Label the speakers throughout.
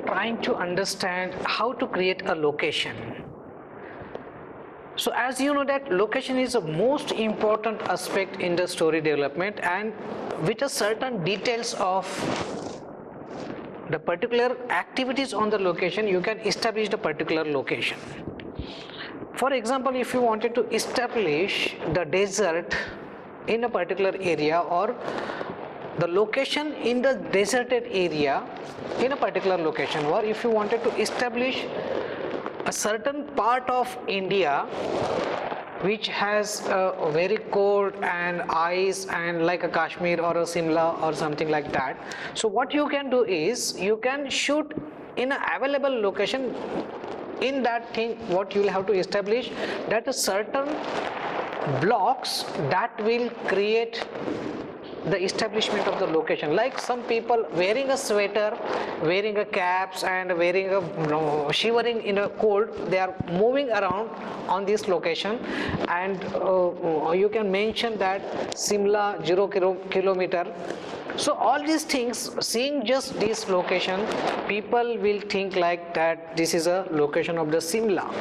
Speaker 1: trying to understand how to create a location. So as you know that location is the most important aspect in the story development, and with a certain details of the particular activities on the location, you can establish the particular location. For example, if you wanted to establish the desert in a particular area, or the location in the deserted area in a particular location, or if you wanted to establish a certain part of India which has a very cold and ice, and like a Kashmir or a Simla or something like that. So what you can do is you can shoot in an available location. In that thing, what you will have to establish, that a certain blocks that will create the establishment of the location. Like some people wearing a sweater, wearing a caps, and wearing a shivering in a cold, they are moving around on this location, and you can mention that Simla 0 kilometer. So all these things, seeing just this location, people will think like that this is a location of the Simla.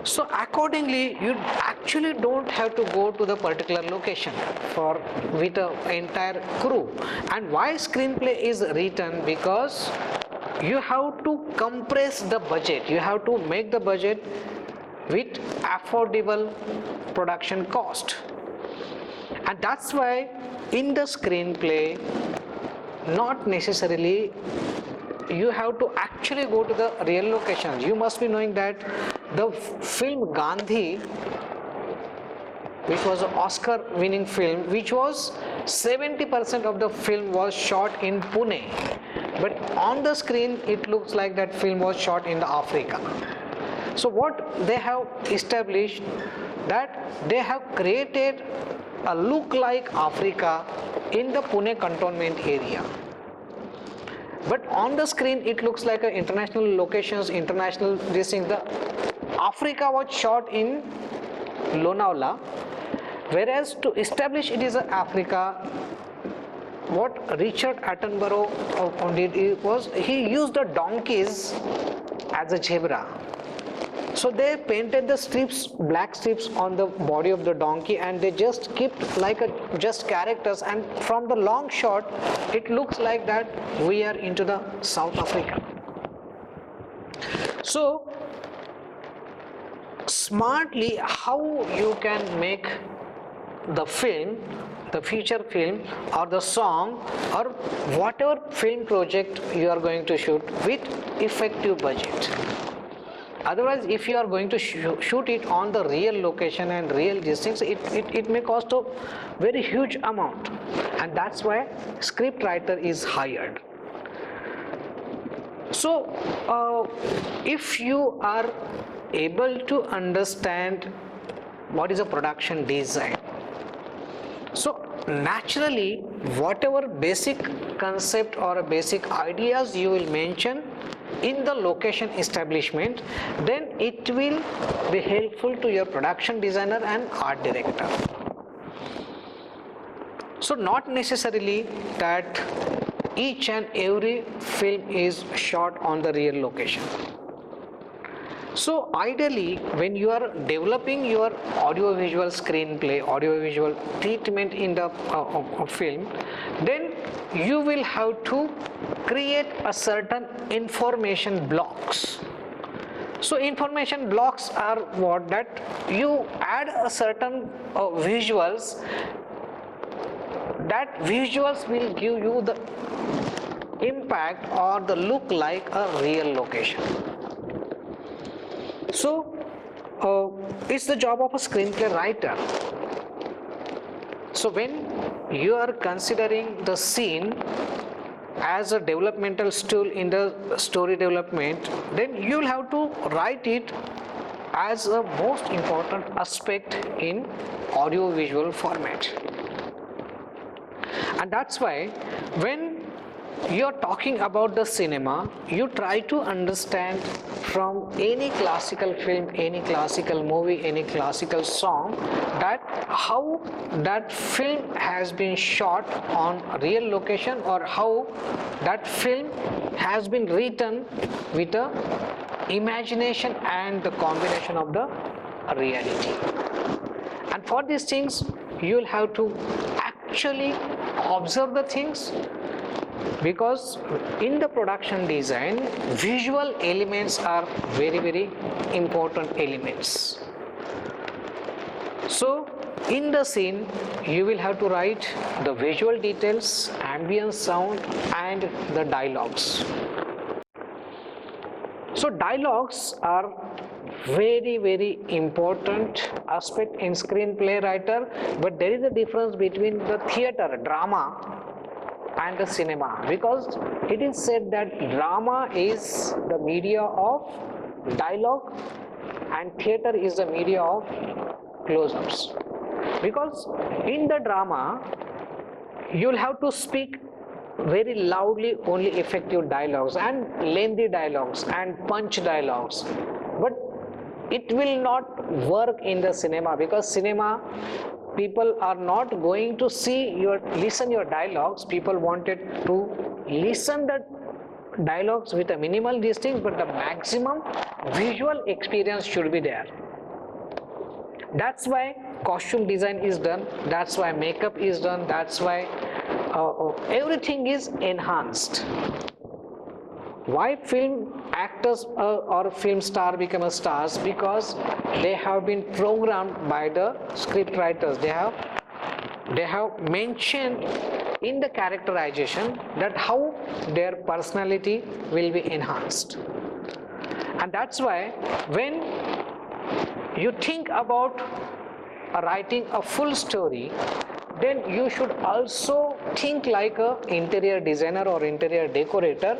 Speaker 1: So accordingly, you actually don't have to go to the particular location for with an entire crew. And why screenplay is written? Because you have to compress the budget. You have to make the budget with affordable production cost. And that's why in the screenplay, not necessarily you have to actually go to the real locations. You must be knowing that the film Gandhi, which was an Oscar winning film, which was 70% of the film was shot in Pune, but on the screen it looks like that film was shot in the Africa. So what they have established, that they have created a look like Africa in the Pune cantonment area. But on the screen it looks like a international locations, international this thing. The Africa was shot in Lonavala, whereas to establish it is a Africa, what Richard Attenborough did was he used the donkeys as a zebra. So they painted the strips, black strips on the body of the donkey, and they just kept like just characters, and from the long shot it looks like that we are into the South Africa. So smartly, how you can make the film, the feature film or the song or whatever film project you are going to shoot with effective budget. Otherwise, if you are going to shoot it on the real location and real distance, it may cost a very huge amount, and that's why script writer is hired. So if you are able to understand what is a production design, so naturally whatever basic concept or basic ideas you will mention in the location establishment, then it will be helpful to your production designer and art director. So not necessarily that each and every film is shot on the real location. So ideally, when you are developing your audiovisual screenplay, audiovisual treatment in the film, then you will have to create a certain information blocks. So information blocks are what, that you add a certain visuals, that visuals will give you the impact or the look like a real location. So it's the job of a screenplay writer. So when you are considering the scene as a developmental tool in the story development, then you will have to write it as a most important aspect in audio visual format. And that's why when you're talking about the cinema, you try to understand from any classical film, any classical movie, any classical song, that how that film has been shot on real location, or how that film has been written with a imagination and the combination of the reality. And for these things you will have to actually observe the things, because in the production design visual elements are very important elements. So in the scene you will have to write the visual details, ambient sound and the dialogues. So dialogues are very important aspect in screenplay writer, but there is a difference between the theater, drama and the cinema, because it is said that drama is the media of dialogue and theater is the media of close-ups. Because in the drama you will have to speak very loudly only effective dialogues and lengthy dialogues and punch dialogues, but it will not work in the cinema, because cinema people are not going to listen your dialogues. People wanted to listen the dialogues with a minimal these things, but the maximum visual experience should be there. That's why costume design is done, that's why makeup is done, that's why everything is enhanced. Why film actors or film star become stars? Because they have been programmed by the script writers. They have mentioned in the characterization that how their personality will be enhanced. And that's why when you think about writing a full story, then you should also think like a interior designer or interior decorator,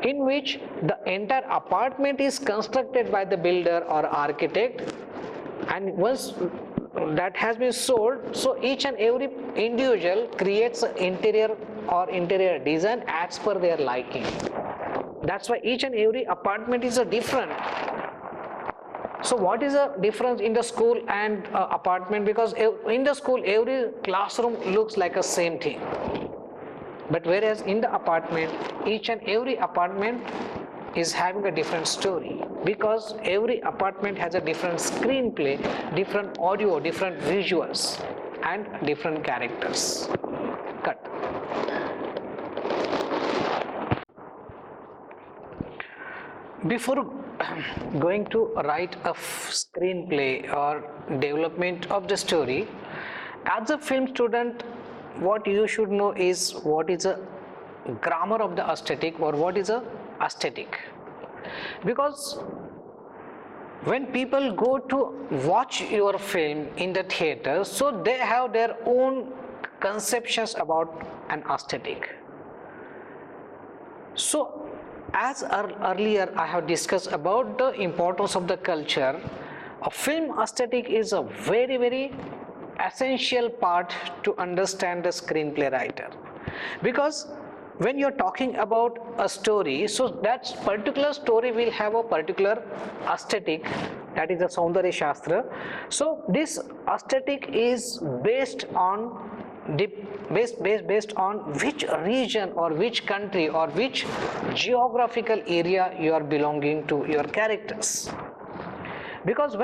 Speaker 1: in which the entire apartment is constructed by the builder or architect, and once that has been sold, so each and every individual creates an interior or interior design as per their liking. That's why each and every apartment is a different. So what is the difference in the school and apartment? Because in the school every classroom looks like a same thing, but whereas in the apartment each and every apartment is having a different story, because every apartment has a different screenplay, different audio, different visuals and different characters. Cut. Before going to write a screenplay or development of the story, as a film student, what you should know is what is a grammar of the aesthetic, or what is a aesthetic. Because when people go to watch your film in the theater, so they have their own conceptions about an aesthetic. So as earlier I have discussed about the importance of the culture, a film aesthetic is a very essential part to understand the screenplay writer. Because when you're talking about a story, so that particular story will have a particular aesthetic, that is the Saundarya Shastra. So this aesthetic is based on based on which region or which country or which geographical area you are belonging to your characters. Because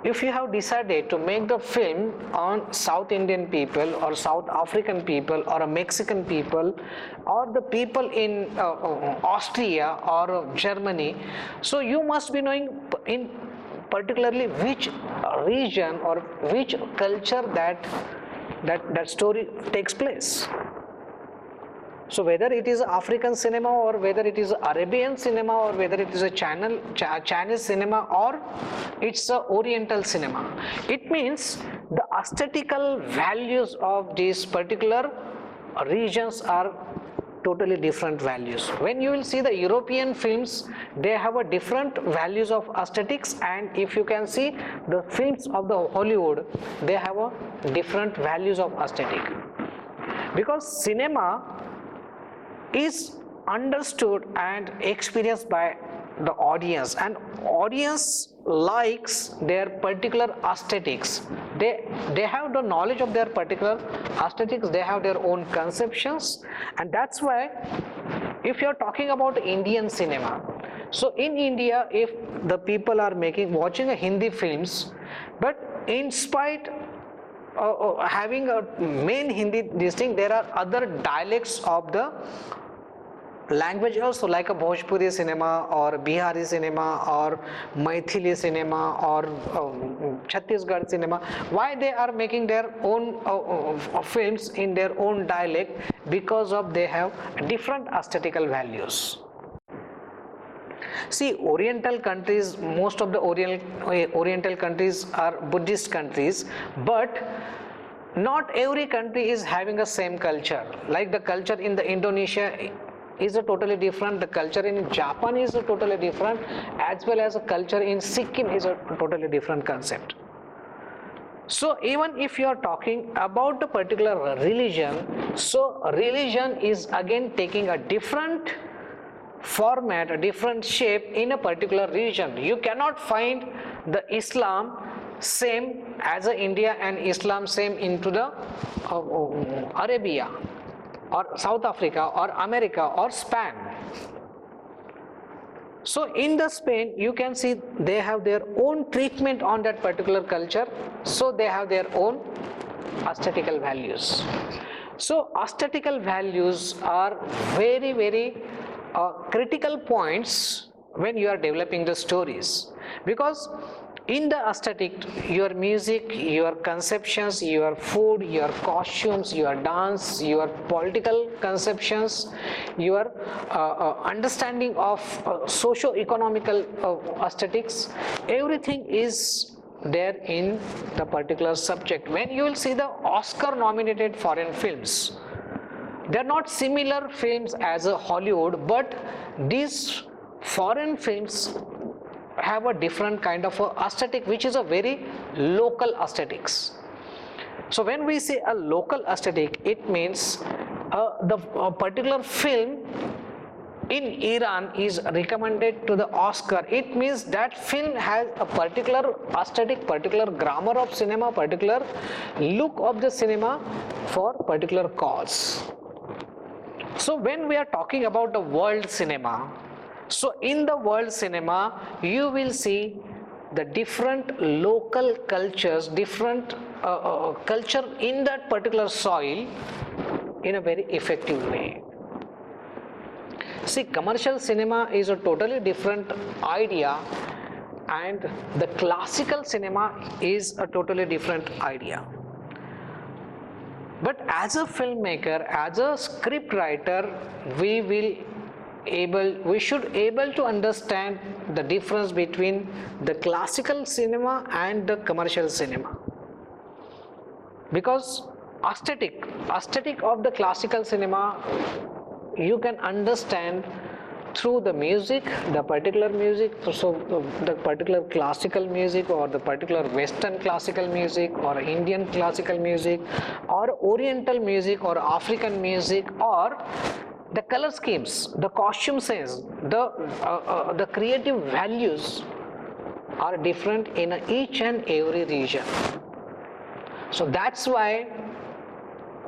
Speaker 1: if you have decided to make the film on South Indian people or South African people or a Mexican people or the people in Austria or Germany, so you must be knowing in particularly which region or which culture that story takes place. So whether it is African cinema or whether it is Arabian cinema or whether it is a Chinese cinema or it's a Oriental cinema, it means the aesthetical values of these particular regions are totally different values. When you will see the European films, they have a different values of aesthetics, and if you can see the films of the Hollywood, they have a different values of aesthetic. Because cinema is understood and experienced by the audience, and audience likes their particular aesthetics. They have the knowledge of their particular aesthetics, they have their own conceptions, and that's why if you're talking about Indian cinema, so in India, if the people are watching a Hindi films, but in spite having a main Hindi this thing, there are other dialects of the language also, like a Bhojpuri cinema or Bihari cinema or Maithili cinema or Chhattisgarh cinema. Why they are making their own films in their own dialect? Because of they have different aesthetical values. See, Oriental countries, most of the Oriental countries are Buddhist countries, but not every country is having the same culture. Like the culture in the Indonesia is a totally different, the culture in Japan is a totally different, as well as a culture in Sikkim is a totally different concept. So even if you are talking about a particular religion, so religion is again taking a different format, a different shape in a particular region. You cannot find the Islam same as India and Islam same into the Arabia or South Africa or America or Spain. So in the Spain, you can see they have their own treatment on that particular culture, so they have their own aesthetical values. So aesthetical values are very, very critical points when you are developing the stories, because in the aesthetic, your music, your conceptions, your food, your costumes, your dance, your political conceptions, your understanding of socio-economical aesthetics, everything is there in the particular subject. When you will see the Oscar nominated foreign films, they are not similar films as a Hollywood, but these foreign films have a different kind of aesthetic, which is a very local aesthetics. So when we say a local aesthetic, it means the particular film in Iran is recommended to the Oscar. It means that film has a particular aesthetic, particular grammar of cinema, particular look of the cinema for particular cause. So when we are talking about the world cinema, so in the world cinema, you will see the different local cultures, different culture in that particular soil in a very effective way. See, commercial cinema is a totally different idea, and the classical cinema is a totally different idea. But as a filmmaker, as a script writer, we should able to understand the difference between the classical cinema and the commercial cinema, because aesthetic of the classical cinema you can understand through the music, the particular music, so the particular classical music or the particular Western classical music or Indian classical music or Oriental music or African music, or the color schemes, the costume sense, the creative values are different in each and every region. So that's why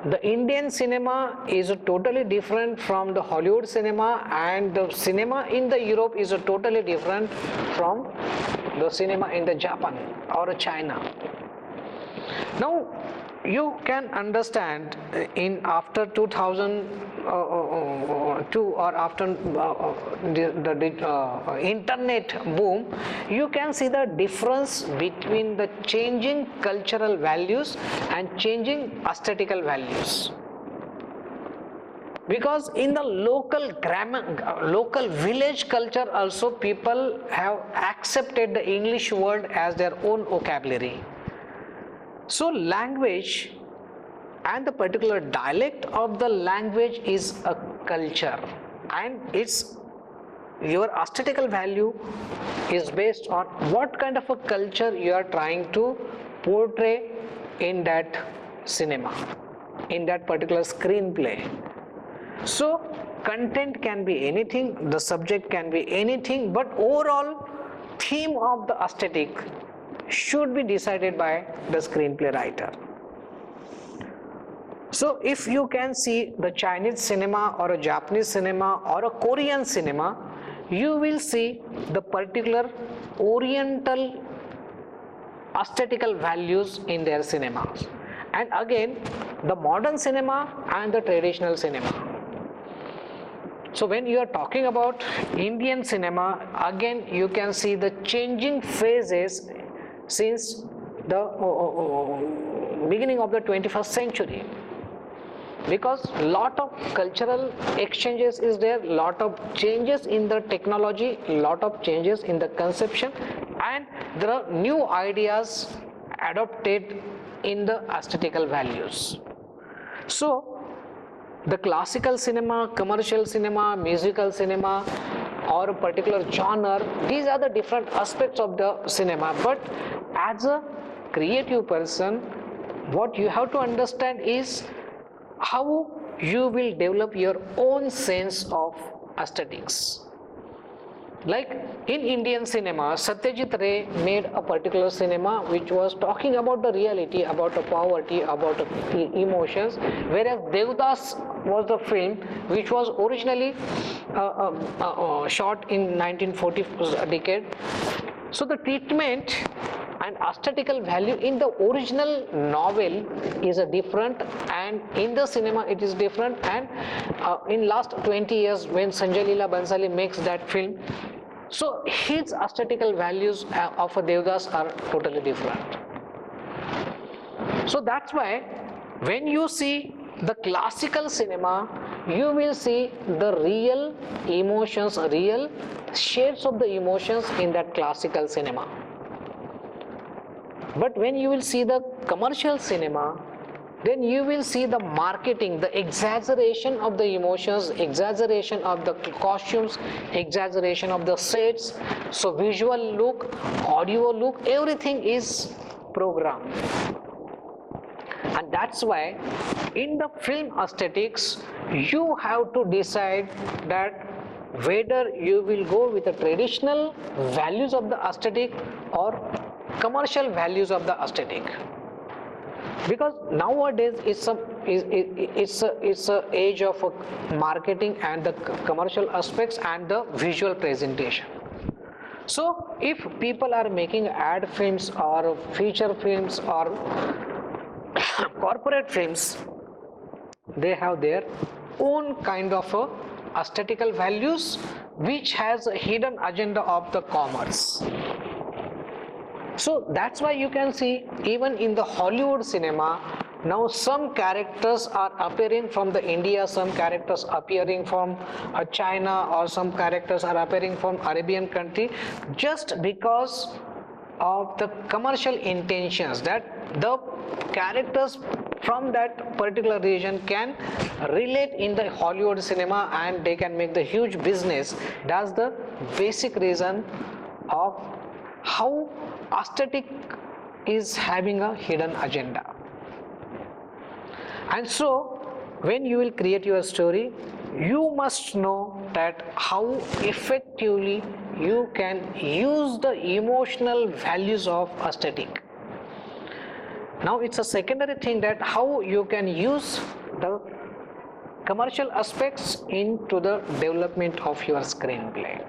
Speaker 1: the Indian cinema is totally different from the Hollywood cinema, and the cinema in the Europe is totally different from the cinema in the Japan or China. Now you can understand in after 2002 or after the internet boom, you can see the difference between the changing cultural values and changing aesthetical values. Because in the local village culture also, people have accepted the English word as their own vocabulary. So language and the particular dialect of the language is a culture, and your aesthetical value is based on what kind of a culture you are trying to portray in that cinema, in that particular screenplay. So content can be anything, the subject can be anything, but overall theme of the aesthetic should be decided by the screenplay writer. So if you can see the Chinese cinema or a Japanese cinema or a Korean cinema, you will see the particular oriental aesthetical values in their cinemas. And again, the modern cinema and the traditional cinema. So when you are talking about Indian cinema, again you can see the changing phases since the beginning of the 21st century, because lot of cultural exchanges is there, lot of changes in the technology, lot of changes in the conception, and there are new ideas adopted in the aesthetical values. So the classical cinema, commercial cinema, musical cinema, or a particular genre, these are the different aspects of the cinema. But as a creative person, what you have to understand is how you will develop your own sense of aesthetics. Like in Indian cinema, Satyajit Ray made a particular cinema which was talking about the reality, about the poverty, about the emotions, whereas Devdas was the film which was originally shot in 1940 decade. So the treatment and aesthetical value in the original novel is a different, and in the cinema it is different. And in last 20 years when Sanjay Leela Bhansali makes that film, so his aesthetical values of a Devdas are totally different. So that's why when you see the classical cinema, you will see the real emotions, real shades of the emotions in that classical cinema. But when you will see the commercial cinema, then you will see the marketing, the exaggeration of the emotions, exaggeration of the costumes, exaggeration of the sets. So visual look, audio look, everything is programmed. And that's why in the film aesthetics, you have to decide that whether you will go with the traditional values of the aesthetic or commercial values of the aesthetic. Because nowadays it's a age of marketing and the commercial aspects and the visual presentation. So if people are making ad films or feature films or corporate films, they have their own kind of aesthetical values which has a hidden agenda of the commerce. So that's why you can see even in the Hollywood cinema, now some characters are appearing from the India, some characters appearing from China, or some characters are appearing from Arabian country, just because of the commercial intentions that the characters from that particular region can relate in the Hollywood cinema and they can make the huge business. That's the basic reason of how aesthetic is having a hidden agenda. And so when you will create your story, you must know that how effectively you can use the emotional values of aesthetic. Now it's a secondary thing that how you can use the commercial aspects into the development of your screenplay.